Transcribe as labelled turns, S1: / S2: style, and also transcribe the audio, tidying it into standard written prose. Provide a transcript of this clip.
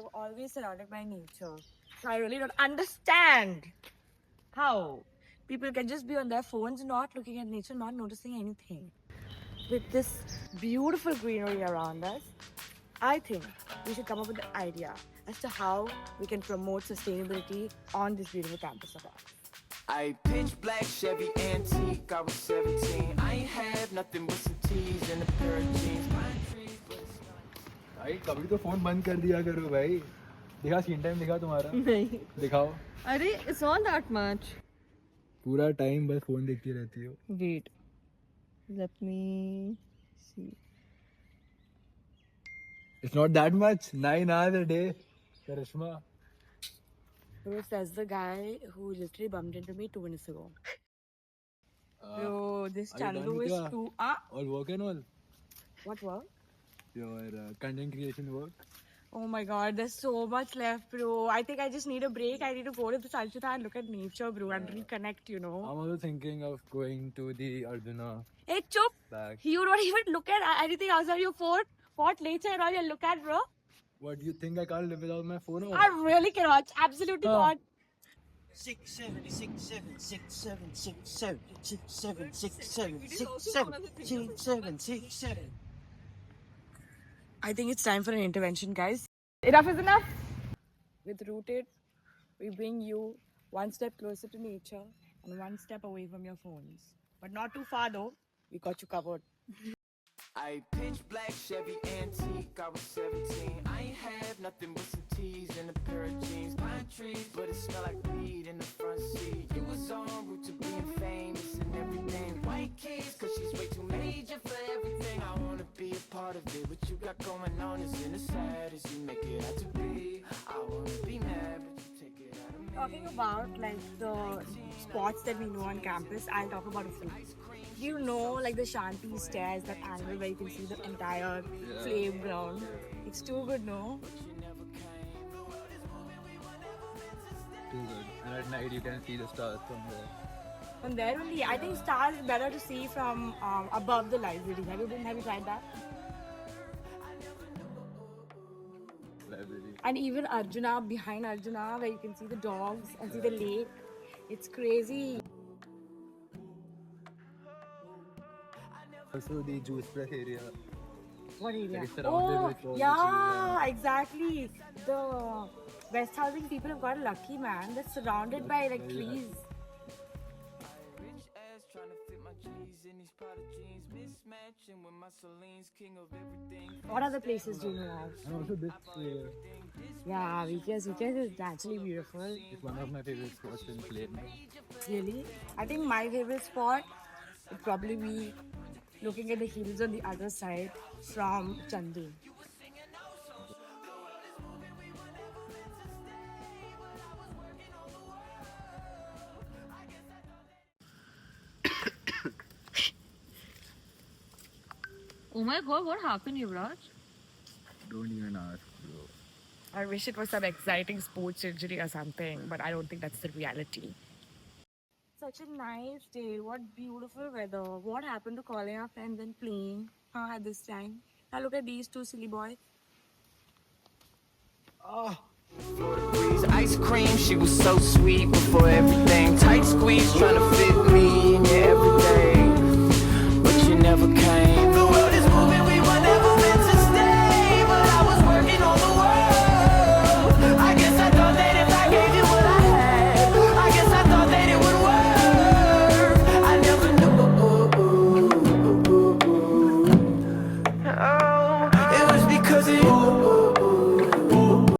S1: were always surrounded by nature. So I really don't understand how people can just be on their phones, not looking at nature, not noticing anything. With this beautiful greenery around us, I think we should come up with an idea as to how we can promote sustainability on this beautiful campus of ours.
S2: I pitch black Chevy antique, I was 17. I ain't have nothing but some tees and a pair of jeans.
S3: भाई कभी तो phone बंद कर दिया करो भाई. दिखा screen time दिखा तुम्हारा.
S1: नहीं.
S3: दिखाओ.
S1: अरे it's not that much.
S3: पूरा टाइम बस फोन देखती रहती हो.
S1: Wait. Let me see.
S3: It's not that much. 9 hours a day. Karishma.
S1: Bro, says the guy who literally bumped into me 2 minutes ago. Bro, this Chandu is too...
S3: All work and all?
S1: What work?
S3: Your content creation work?
S1: Oh my god, there's so much left, bro. I think I just need a break. I need to go to the Salchita and look at nature, bro, and reconnect, you know.
S3: I'm also thinking of going to the Arjuna
S1: Hey, chup!
S3: back.
S1: You don't even look at anything outside your phone. What nature and all you look at, bro?
S3: What, do you think I can't live without my phone?
S1: I really cannot. Absolutely not.
S4: 6 7 6 7 6 7 6 7 6 7 6 7 6 7 6 7 6 7.
S1: I think it's time for an intervention, guys. Enough is enough. With Rooted, we bring you one step closer to nature and one step away from your phones. But not too far though. We got you covered.
S2: I pitch black Chevy antique, I was 17. I ain't have nothing but some tees and a pair of jeans. Pine trees, but it smelled like weed in the front seat. You was en route to being famous and everything. White kids, cause she's way too major for everything. I wanna be a part of it. What you got going on isn't as sad as you make it out to be. I wanna be mad, but you take it out of me.
S1: Talking about like the spots that we know on campus, I'll talk about a few. Do you know like the Shanti stairs, that angle where you can see the entire flame ground? It's too good, no?
S3: Too good. And at night you can see the stars from there.
S1: From there only, I think stars is better to see from above the library. Have you tried that?
S3: Library.
S1: And even Arjuna, behind Arjuna, where you can see the dogs and see the lake. It's crazy.
S3: Also the juice press area.
S1: What area?
S3: Like it's surrounded
S1: Oh,
S3: with all the
S1: yeah,
S3: trees.
S1: exactly. The West Housing people have got lucky, man. They're surrounded by like trees.
S2: Rich ass trying to fit my G's in these Prada jeans, mismatching with my Celine's king of everything.
S1: What other places do you know of?
S3: And also this
S1: Yeah, Vikas is naturally beautiful.
S3: is one of my favorite spots in Clayton.
S1: Really? I think my favorite spot would probably be looking at the hills on the other side from Chandu. Oh my god, what happened, Yuvraj?
S3: Don't even ask, bro.
S1: I wish it was some exciting sports injury or something, but I don't think that's the reality. Such a nice day. What beautiful weather. What happened to calling our friends and playing at this time? Now look at these two silly boys.
S2: Florida breeze, ice cream, she was so sweet before everything. Tight squeeze, trying to fit me in your everyday, but you never came. The world is moving, we were never meant to stay, but I was working on the world. I guess I thought that if I gave you what I had, I guess I thought that it would work. I never knew. Oh, it was because of you.